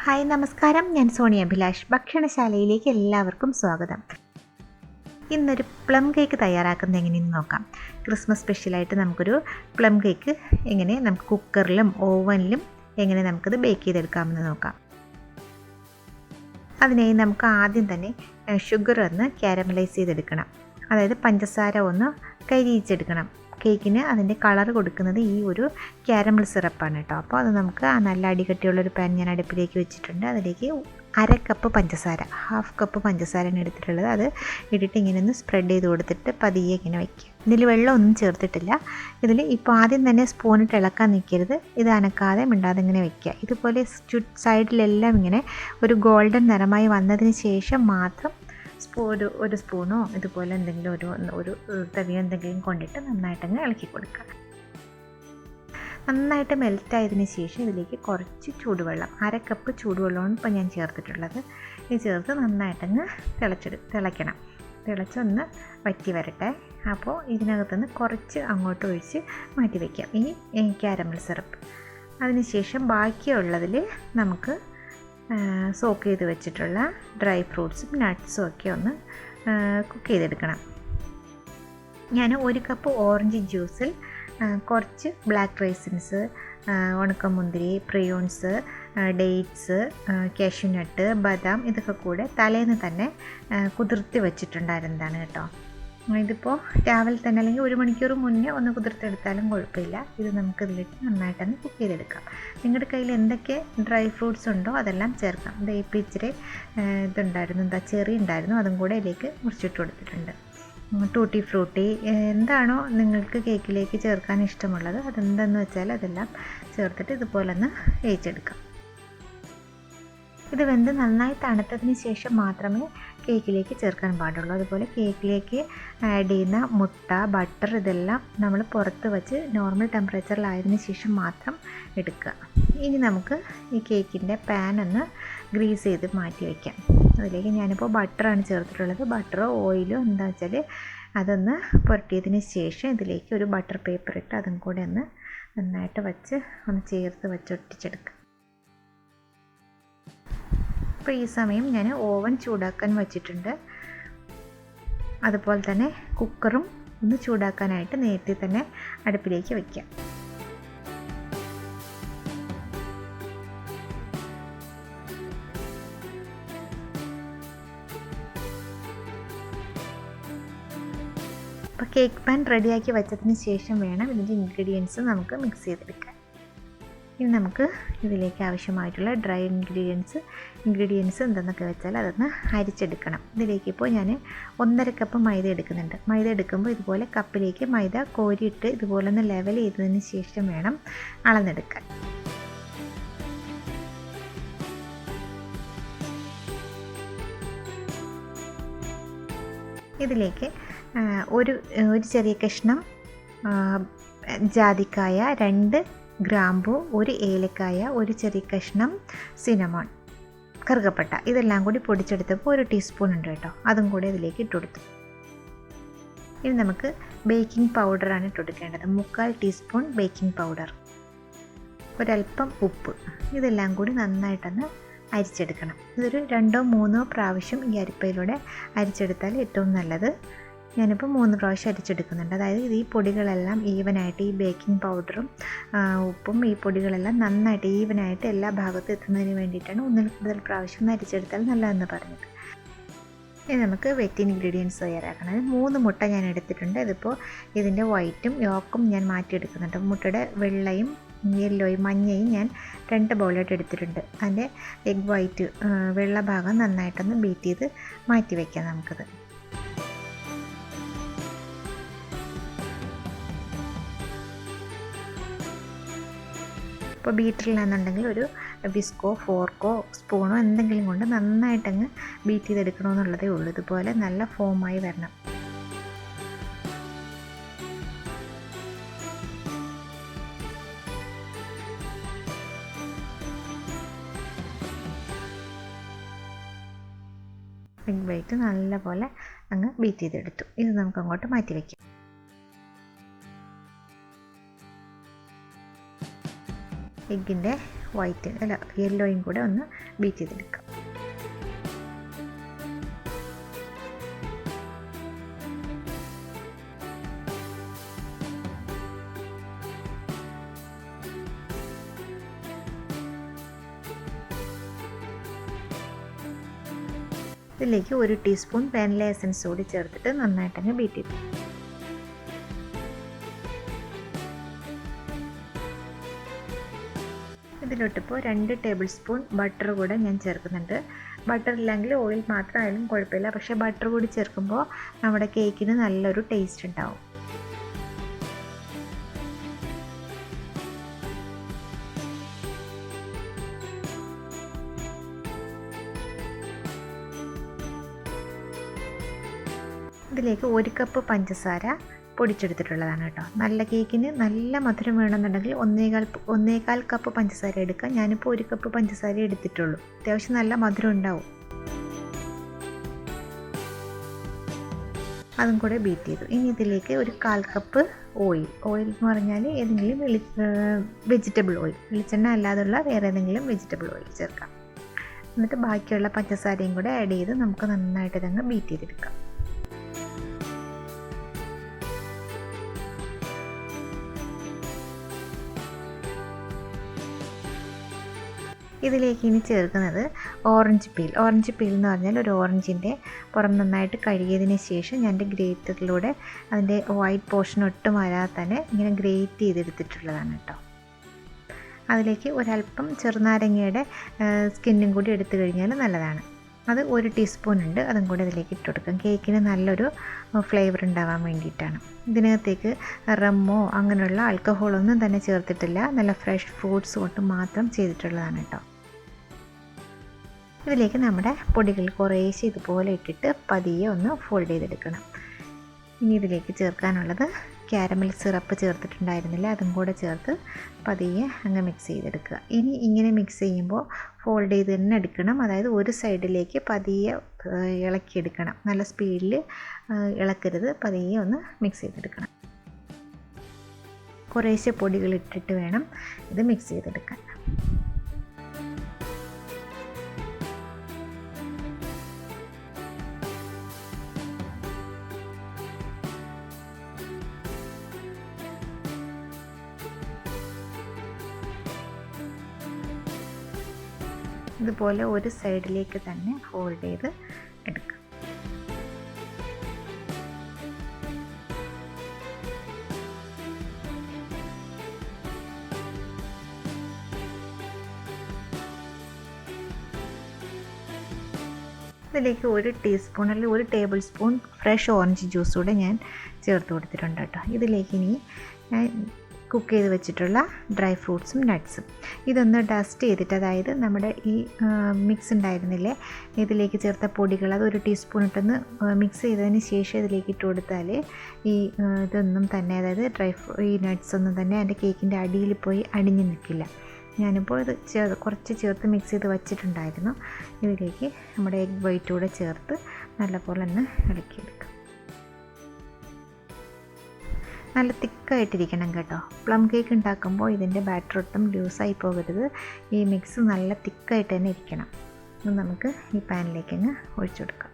Hi നമസ്കാരം, ഞാൻ സോണിയ അഭിലാഷ്. ഭക്ഷണശാലയിലേക്ക് എല്ലാവർക്കും സ്വാഗതം. ഇന്നൊരു പ്ലം കേക്ക് തയ്യാറാക്കുന്നത് എങ്ങനെയെന്ന് നോക്കാം. ക്രിസ്മസ് സ്പെഷ്യലായിട്ട് നമുക്കൊരു പ്ലം കേക്ക് എങ്ങനെ നമുക്ക് കുക്കറിലും ഓവനിലും എങ്ങനെ നമുക്കത് ബേക്ക് ചെയ്തെടുക്കാമെന്ന് നോക്കാം. അതിനായി നമുക്ക് ആദ്യം തന്നെ ഷുഗർ ഒന്ന് കാരമലൈസ് ചെയ്തെടുക്കണം. അതായത് പഞ്ചസാര ഒന്ന് കരിയിച്ചെടുക്കണം. കേക്കിന് അതിൻ്റെ കളർ കൊടുക്കുന്നത് ഈ ഒരു കാരമൽ സിറപ്പാണ് കേട്ടോ. അപ്പോൾ അത് നമുക്ക് നല്ല അടികട്ടിയുള്ളൊരു പാൻ ഞാൻ അടുപ്പിലേക്ക് വെച്ചിട്ടുണ്ട്. അതിലേക്ക് അരക്കപ്പ് പഞ്ചസാര, ഹാഫ് കപ്പ് പഞ്ചസാരയാണ് എടുത്തിട്ടുള്ളത്. അത് ഇട്ടിട്ട് ഇങ്ങനെ ഒന്ന് സ്പ്രെഡ് ചെയ്ത് കൊടുത്തിട്ട് പതിയെ ഇങ്ങനെ വയ്ക്കുക. ഇതിൽ വെള്ളം ഒന്നും ചേർത്തിട്ടില്ല. ഇതിൽ ഇപ്പോൾ ആദ്യം തന്നെ സ്പൂണിട്ട് ഇളക്കാൻ നിൽക്കരുത്. ഇത് അനക്കാതെ മിണ്ടാതെ ഇങ്ങനെ വയ്ക്കുക. ഇതുപോലെ സൈഡിലെല്ലാം ഇങ്ങനെ ഒരു ഗോൾഡൻ നിറമായി വന്നതിന് ശേഷം മാത്രം ഒരു സ്പൂണോ ഇതുപോലെ എന്തെങ്കിലും ഒരു തവിയോ എന്തെങ്കിലും കൊണ്ടിട്ട് നന്നായിട്ടങ്ങ് ഇളക്കി കൊടുക്കുക. നന്നായിട്ട് മെൽറ്റായതിന് ശേഷം ഇതിലേക്ക് കുറച്ച് ചൂടുവെള്ളം, അരക്കപ്പ് ചൂടുവെള്ളമാണ് ഇപ്പോൾ ഞാൻ ചേർത്തിട്ടുള്ളത്. ഇത് ചേർത്ത് നന്നായിട്ടങ്ങ് തിളയ്ക്കണം. തിളച്ചൊന്ന് വറ്റി വരട്ടെ. അപ്പോൾ ഇതിനകത്തുനിന്ന് കുറച്ച് അങ്ങോട്ട് ഒഴിച്ച് മാറ്റി വയ്ക്കാം ഈ കാരമൽ സിറപ്പ്. അതിനുശേഷം ബാക്കിയുള്ളതിൽ നമുക്ക് സോക്ക് ചെയ്ത് വെച്ചിട്ടുള്ള ഡ്രൈ ഫ്രൂട്ട്സും നട്ട്സും ഒക്കെ ഒന്ന് കുക്ക് ചെയ്തെടുക്കണം. ഞാൻ ഒരു കപ്പ് ഓറഞ്ച് ജ്യൂസിൽ കുറച്ച് ബ്ലാക്ക് റൈസിൻസ്, ഉണക്കമുന്തിരി, പ്രിയോൺസ്, ഡേറ്റ്സ്, കാഷ്യൂനട്ട്, ബദാം ഇതൊക്കെ കൂടെ തലേന്ന് തന്നെ കുതിർത്തി വെച്ചിട്ടുണ്ടായിരുന്നതാണ് കേട്ടോ. ഇതിപ്പോൾ രാവിലെ തന്നെ അല്ലെങ്കിൽ 1 മണിക്കൂർ മുന്നേ ഒന്ന് കുതിർത്തെടുത്താലും കുഴപ്പമില്ല. ഇത് നമുക്ക് ഇതിലിട്ട് നന്നായിട്ടൊന്ന് കുക്ക് ചെയ്തെടുക്കാം. നിങ്ങളുടെ കയ്യിൽ എന്തൊക്കെ ഡ്രൈ ഫ്രൂട്ട്സ് ഉണ്ടോ അതെല്ലാം ചേർക്കാം. ഇപ്പോൾ ഇച്ചിരി ഇതുണ്ടായിരുന്നു, ചെറി ഉണ്ടായിരുന്നു, അതും കൂടെ ഇതിലേക്ക് മുറിച്ചിട്ട് കൊടുത്തിട്ടുണ്ട്. ടൂട്ടി ഫ്രൂട്ടി എന്താണോ നിങ്ങൾക്ക് കേക്കിലേക്ക് ചേർക്കാൻ ഇഷ്ടമുള്ളത് അതെന്തെന്ന് വെച്ചാൽ അതെല്ലാം ചേർത്തിട്ട് ഇതുപോലെ ഒന്ന് വേവിച്ചെടുക്കാം. ഇത് വെന്ത് നന്നായി തണുത്തതിന് ശേഷം മാത്രമേ കേക്കിലേക്ക് ചേർക്കാൻ പാടുള്ളൂ. അതുപോലെ കേക്കിലേക്ക് ആഡ് ചെയ്യുന്ന മുട്ട, ബട്ടർ ഇതെല്ലാം നമ്മൾ പുറത്ത് വെച്ച് നോർമൽ ടെമ്പറേച്ചറിലായതിനു ശേഷം മാത്രം എടുക്കുക. ഇനി നമുക്ക് ഈ കേക്കിൻ്റെ പാൻ ഒന്ന് ഗ്രീസ് ചെയ്ത് മാറ്റി വയ്ക്കാം. അതിലേക്ക് ഞാനിപ്പോൾ ബട്ടറാണ് ചേർത്തിട്ടുള്ളത്. ബട്ടറോ ഓയിലോ എന്താ വെച്ചാൽ അതൊന്ന് പുരട്ടിയതിന് ശേഷം ഇതിലേക്ക് ഒരു ബട്ടർ പേപ്പർ ഇട്ട് അതും കൂടെ ഒന്ന് നന്നായിട്ട് ഒന്ന് ചേർത്ത് ഒട്ടിച്ചെടുക്കുക. അപ്പോൾ ഈ സമയം ഞാൻ ഓവൻ ചൂടാക്കാൻ വച്ചിട്ടുണ്ട്. അതുപോലെ തന്നെ കുക്കറും ഒന്ന് ചൂടാക്കാനായിട്ട് നേരത്തെ തന്നെ അടുപ്പിലേക്ക് വയ്ക്കാം. അപ്പോൾ കേക്ക് പാൻ റെഡിയാക്കി വെച്ചതിന് ശേഷം വേണം ഇതിൻ്റെ ഇൻഗ്രീഡിയൻസ് നമുക്ക് മിക്സ് ചെയ്തെടുക്കാൻ. ഇനി നമുക്ക് ഇതിലേക്ക് ആവശ്യമായിട്ടുള്ള ഡ്രൈ ഇൻഗ്രീഡിയൻസ് എന്തെന്നൊക്കെ വെച്ചാൽ അതൊന്ന് അരിച്ചെടുക്കണം. ഇതിലേക്ക് ഇപ്പോൾ ഞാൻ 1.5 കപ്പ് മൈദ എടുക്കുന്നുണ്ട്. മൈദ എടുക്കുമ്പോൾ ഇതുപോലെ കപ്പിലേക്ക് മൈദ കോരിയിട്ട് ഇതുപോലെ ഒന്ന് ലെവൽ ചെയ്തതിന് ശേഷം വേണം അളന്നെടുക്കാൻ. ഇതിലേക്ക് ഒരു ചെറിയ കഷ്ണം ജാതിക്കായ, 2 ഗ്രാമ്പു, 1 ഏലക്കായ, 1 ചെറിയ കഷ്ണം സിനമോൺ, കറുകപ്പട്ട ഇതെല്ലാം കൂടി പൊടിച്ചെടുത്തപ്പോൾ 1 ടീസ്പൂൺ ഉണ്ട് കേട്ടോ. അതും കൂടി ഇതിലേക്ക് ഇട്ടുകൊടുത്തു. ഇനി നമുക്ക് ബേക്കിംഗ് പൗഡറാണ് ഇട്ടുകൊടുക്കേണ്ടത്. 3/4 ടീസ്പൂൺ ബേക്കിംഗ് പൗഡർ, ഒരല്പം ഉപ്പ്, ഇതെല്ലാം കൂടി നന്നായിട്ടൊന്ന് അരിച്ചെടുക്കണം. ഇതൊരു 2-3 പ്രാവശ്യം ഈ അരിപ്പയിലൂടെ അരിച്ചെടുത്താൽ ഏറ്റവും നല്ലത്. ഞാനിപ്പോൾ 3 പ്രാവശ്യം അരിച്ചെടുക്കുന്നുണ്ട്. അതായത് ഈ പൊടികളെല്ലാം ഈവനായിട്ട്, ഈ ബേക്കിംഗ് പൗഡറും ഉപ്പും ഈ പൊടികളെല്ലാം നന്നായിട്ട് ഈവനായിട്ട് എല്ലാ ഭാഗത്തും എത്തുന്നതിന് വേണ്ടിയിട്ടാണ് 1-ൽ കൂടുതൽ പ്രാവശ്യം അരിച്ചെടുത്താൽ നല്ലതെന്ന് പറഞ്ഞത്. ഇനി നമുക്ക് വെറ്റ് ഇൻഗ്രീഡിയൻസ് തയ്യാറാക്കണം. 3 മുട്ട ഞാൻ എടുത്തിട്ടുണ്ട്. ഇതിപ്പോൾ ഇതിൻ്റെ വൈറ്റും യോക്കും ഞാൻ മാറ്റിയെടുക്കുന്നുണ്ട്. മുട്ടയുടെ വെള്ളയും യെല്ലോയും മഞ്ഞയും ഞാൻ 2 ബൗളായിട്ട് എടുത്തിട്ടുണ്ട്. അതിൻ്റെ എഗ് വൈറ്റ് വെള്ള ഭാഗം നന്നായിട്ടൊന്ന് ബീറ്റ് ചെയ്ത് മാറ്റി വയ്ക്കാം നമുക്കത്. ഇപ്പോൾ ബീറ്ററിലാണെന്നുണ്ടെങ്കിൽ ഒരു വിസ്കോ, ഫോർക്കോ, സ്പൂണോ എന്തെങ്കിലും കൊണ്ട് നന്നായിട്ടങ്ങ് ബീറ്റ് ചെയ്തെടുക്കണമെന്നുള്ളതേ ഉള്ളൂ. ഇതുപോലെ നല്ല ഫോമായി വരണം. എഗ് വൈറ്റ് നല്ലപോലെ അങ്ങ് ബീറ്റ് ചെയ്തെടുത്തു. ഇത് നമുക്ക് അങ്ങോട്ട് മാറ്റി വയ്ക്കാം. എഗ്ഗിൻ്റെ യെല്ലോയും കൂടെ ഒന്ന് ബീറ്റ് ചെയ്തെടുക്കാം. ഇതിലേക്ക് 1 ടീസ്പൂൺ വാനില എസൻസ് കൂടി ചേർത്തിട്ട് നന്നായിട്ടങ്ങ് ബീറ്റ് ചെയ്തു. ഇതിലോട്ടിപ്പോൾ 2 ടേബിൾ സ്പൂൺ ബട്ടർ കൂടെ ഞാൻ ചേർക്കുന്നുണ്ട്. ബട്ടർ ഇല്ലെങ്കിൽ ഓയിൽ മാത്രമായാലും കുഴപ്പമില്ല, പക്ഷേ ബട്ടർ കൂടി ചേർക്കുമ്പോൾ നമ്മുടെ കേക്കിന് നല്ലൊരു ടേസ്റ്റ് ഉണ്ടാവും. ഇതിലേക്ക് 1 കപ്പ് പഞ്ചസാര പൊടിച്ചെടുത്തിട്ടുള്ളതാണ് കേട്ടോ. നല്ല കേക്കിന് നല്ല മധുരം വേണമെന്നുണ്ടെങ്കിൽ 1.25 കപ്പ് പഞ്ചസാര എടുക്കാം. ഞാനിപ്പോൾ 1 കപ്പ് പഞ്ചസാര എടുത്തിട്ടുള്ളൂ. അത്യാവശ്യം നല്ല മധുരം ഉണ്ടാവും. അതും കൂടെ ബീറ്റ് ചെയ്തു. ഇനി ഇതിലേക്ക് 1/4 കപ്പ് ഓയിൽ എന്ന് പറഞ്ഞാൽ ഏതെങ്കിലും വെജിറ്റബിൾ ഓയിൽ, വെളിച്ചെണ്ണ അല്ലാതുള്ള വേറെ ഏതെങ്കിലും വെജിറ്റബിൾ ഓയിൽ ചേർക്കാം. എന്നിട്ട് ബാക്കിയുള്ള പഞ്ചസാരയും കൂടെ ആഡ് ചെയ്ത് നമുക്ക് നന്നായിട്ട് ഇതങ്ങ് ബീറ്റ് ചെയ്തെടുക്കാം. ഇതിലേക്ക് ഇനി ചേർക്കുന്നത് ഓറഞ്ച് പീൽ എന്ന് പറഞ്ഞാൽ ഒരു ഓറഞ്ചിൻ്റെ പുറം നന്നായിട്ട് കഴുകിയതിന് ശേഷം ഞാൻ ഗ്രേറ്ററിലൂടെ അതിൻ്റെ വൈറ്റ് പോർഷൻ ഒട്ടും വരാതെ തന്നെ ഇങ്ങനെ ഗ്രേറ്റ് ചെയ്തെടുത്തിട്ടുള്ളതാണ് കേട്ടോ. അതിലേക്ക് ഒരല്പം ചെറുനാരങ്ങയുടെ സ്കിന്നും കൂടി എടുത്തു കഴിഞ്ഞാൽ നല്ലതാണ്. അത് 1 ടീസ്പൂൺ ഉണ്ട്, അതും കൂടി അതിലേക്ക് ഇട്ട് കൊടുക്കാം. കേക്കിന് നല്ലൊരു ഫ്ലേവർ ഉണ്ടാവാൻ വേണ്ടിയിട്ടാണ്. ഇതിനകത്തേക്ക് റമ്മോ അങ്ങനെയുള്ള ആൽക്കഹോളൊന്നും തന്നെ ചേർത്തിട്ടില്ല. നല്ല ഫ്രഷ് ഫ്രൂട്ട്സ് കൊണ്ട് മാത്രം ചെയ്തിട്ടുള്ളതാണ് കേട്ടോ. ഇതിലേക്ക് നമ്മുടെ പൊടികൾ കുറേശ്ശെ ഇതുപോലെ ഇട്ടിട്ട് പതിയെ ഒന്ന് ഫോൾഡ് ചെയ്തെടുക്കണം. ഇനി ഇതിലേക്ക് ചേർക്കാനുള്ളത് കാരമൽ സിറപ്പ് ചേർത്തിട്ടുണ്ടായിരുന്നില്ല, അതും കൂടെ ചേർത്ത് പതിയെ അങ്ങ് മിക്സ് ചെയ്തെടുക്കുക. ഇനി ഇങ്ങനെ മിക്സ് ചെയ്യുമ്പോൾ ഫോൾഡ് ചെയ്ത് തന്നെ എടുക്കണം. അതായത് ഒരു സൈഡിലേക്ക് പതിയെ ഇളക്കിയെടുക്കണം. നല്ല സ്പീഡിൽ ഇളക്കരുത്, പതിയെ ഒന്ന് മിക്സ് ചെയ്തെടുക്കണം. കുറേശ്ശെ പൊടികൾ ഇട്ടിട്ട് വേണം ഇത് മിക്സ് ചെയ്തെടുക്കാൻ. ഇതുപോലെ ഒരു സൈഡിലേക്ക് തന്നെ ഫോൾഡ് ചെയ്ത് എടുക്കുക. ഇതിലേക്ക് 1 ടീസ്പൂൺ അല്ലെങ്കിൽ 1 table spoon fresh orange juice കൂടെ ഞാൻ ചേർത്ത് കൊടുത്തിട്ടുണ്ട് കേട്ടോ. ഇതിലേക്ക് ഇനി കുക്ക് ചെയ്ത് വെച്ചിട്ടുള്ള ഡ്രൈ ഫ്രൂട്ട്സും നട്ട്സും ഇതൊന്ന് ഡസ്റ്റ് ചെയ്തിട്ട്, അതായത് നമ്മുടെ ഈ മിക്സ് ഉണ്ടായിരുന്നില്ലേ ഇതിലേക്ക് ചേർത്ത പൊടികൾ, അത് 1 ടീസ്പൂൺ ഇട്ടൊന്ന് മിക്സ് ചെയ്തതിന് ശേഷം ഇതിലേക്ക് ഇട്ട് കൊടുത്താൽ ഈ ഇതൊന്നും തന്നെ, അതായത് ഈ നട്ട്സ് ഒന്നും തന്നെ അതിൻ്റെ കേക്കിൻ്റെ അടിയിൽ പോയി അടിഞ്ഞു നിൽക്കില്ല. ഞാനിപ്പോൾ ഇത് കുറച്ച് ചേർത്ത് മിക്സ് ചെയ്ത് വച്ചിട്ടുണ്ടായിരുന്നു. ഇതിലേക്ക് നമ്മുടെ എഗ് വൈറ്റ് കൂടെ ചേർത്ത് നല്ലപോലെ ഒന്ന് ഇളക്കിയെടുക്കാം. നല്ല തിക്കായിട്ടിരിക്കണം കേട്ടോ. പ്ലം കേക്ക് ഉണ്ടാക്കുമ്പോൾ ഇതിൻ്റെ ബാറ്റർ ഒട്ടും ലൂസായി പോകരുത്. ഈ മിക്സ് നല്ല തിക്കായിട്ട് തന്നെ ഇരിക്കണം. ഇത് നമുക്ക് ഈ പാനിലേക്ക് അങ്ങ് ഒഴിച്ചു കൊടുക്കാം.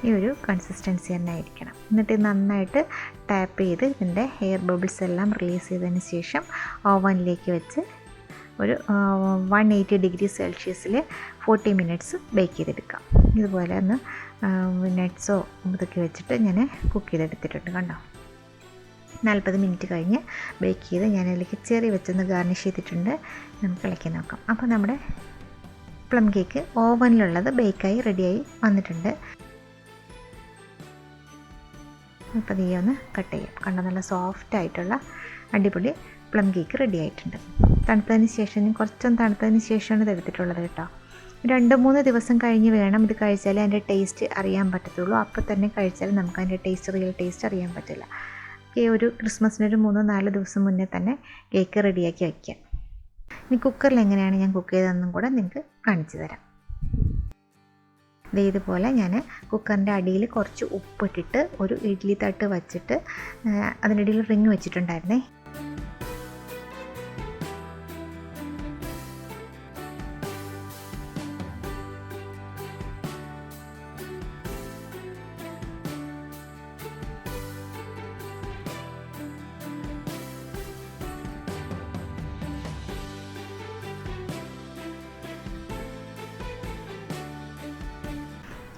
ഈ ഒരു കൺസിസ്റ്റൻസി തന്നെ ആയിരിക്കണം. എന്നിട്ട് നന്നായിട്ട് ടാപ്പ് ചെയ്ത് ഇതിൻ്റെ എയർ ബബിൾസ് എല്ലാം റിലീസ് ചെയ്തതിന് ശേഷം ഓവനിലേക്ക് വെച്ച് ഒരു 180 ഡിഗ്രി സെൽഷ്യസിൽ 40 മിനിറ്റ്സ് ബേക്ക് ചെയ്തെടുക്കാം. ഇതുപോലെ ഒന്ന് നട്ട്സോ ഇതൊക്കെ വെച്ചിട്ട് ഞാൻ കുക്ക് ചെയ്തെടുത്തിട്ടുണ്ട് കണ്ടോ. 40 മിനിറ്റ് കഴിഞ്ഞ് ബേക്ക് ചെയ്ത് ഞാനതിലേക്ക് ചെറി വെച്ചൊന്ന് ഗാർണിഷ് ചെയ്തിട്ടുണ്ട്. നമുക്ക് ഇളക്കി നോക്കാം. അപ്പോൾ നമ്മുടെ പ്ലം കേക്ക് ഓവനിലുള്ളത് ബേക്കായി റെഡിയായി വന്നിട്ടുണ്ട്. അപ്പോൾ ഈ ഒന്ന് കട്ട് ചെയ്യാം. കണ്ടോ, നല്ല സോഫ്റ്റ് ആയിട്ടുള്ള അടിപൊളി പ്ലം കേക്ക് റെഡി ആയിട്ടുണ്ട്. തണുത്തതിന് ശേഷം കുറച്ചൊന്ന് തണുത്തതിന് ശേഷമാണ് ഇത് എടുത്തിട്ടുള്ളത് കേട്ടോ. 2-3 ദിവസം കഴിഞ്ഞ് വേണം ഇത് കഴിച്ചാലേ അതിൻ്റെ ടേസ്റ്റ് അറിയാൻ പറ്റത്തുള്ളൂ. അപ്പോൾ തന്നെ കഴിച്ചാൽ നമുക്ക് അതിൻ്റെ റിയൽ ടേസ്റ്റ് അറിയാൻ പറ്റില്ല. ഒരു ക്രിസ്മസിനൊരു 3-4 ദിവസം മുന്നേ തന്നെ കേക്ക് റെഡിയാക്കി വയ്ക്കാം. ഇനി കുക്കറിൽ എങ്ങനെയാണ് ഞാൻ കുക്ക് ചെയ്തതെന്നും കൂടെ നിങ്ങൾക്ക് കാണിച്ചു തരാം. ഇതുപോലെ ഞാൻ കുക്കറിൻ്റെ അടിയിൽ കുറച്ച് ഉപ്പിട്ടിട്ട് ഒരു ഇഡ്ഡലി തട്ട് വച്ചിട്ട് അതിനിടയിൽ റിങ് വെച്ചിട്ടുണ്ടായിരുന്നേ.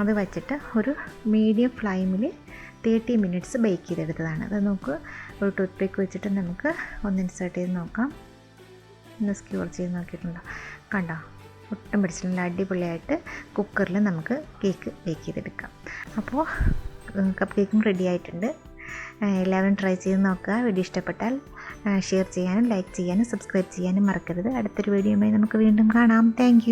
അത് വച്ചിട്ട് ഒരു മീഡിയം ഫ്ലെയിമിൽ 30 മിനിറ്റ്സ് ബേക്ക് ചെയ്തെടുത്തതാണ്. അത് നമുക്ക് ഒരു ടൂത്ത് പിക്ക് വെച്ചിട്ട് നമുക്ക് ഒന്ന് ഇൻസേർട്ട് ചെയ്ത് നോക്കാം. ഒന്ന് സ്ക്യൂർ ചെയ്ത് നോക്കിയിട്ടുണ്ടോ? കണ്ടോ, ഒട്ടും പിടിച്ചിട്ടില്ല. അടിപൊളിയായിട്ട് കുക്കറിൽ നമുക്ക് കേക്ക് ബേക്ക് ചെയ്തെടുക്കാം. അപ്പോൾ കപ്പ് കേക്കും റെഡി ആയിട്ടുണ്ട്. എല്ലാവരും ട്രൈ ചെയ്ത് നോക്കുക. വീഡിയോ ഇഷ്ടപ്പെട്ടാൽ ഷെയർ ചെയ്യാനും ലൈക്ക് ചെയ്യാനും സബ്സ്ക്രൈബ് ചെയ്യാനും മറക്കരുത്. അടുത്തൊരു വീഡിയോയുമായി നമുക്ക് വീണ്ടും കാണാം. താങ്ക്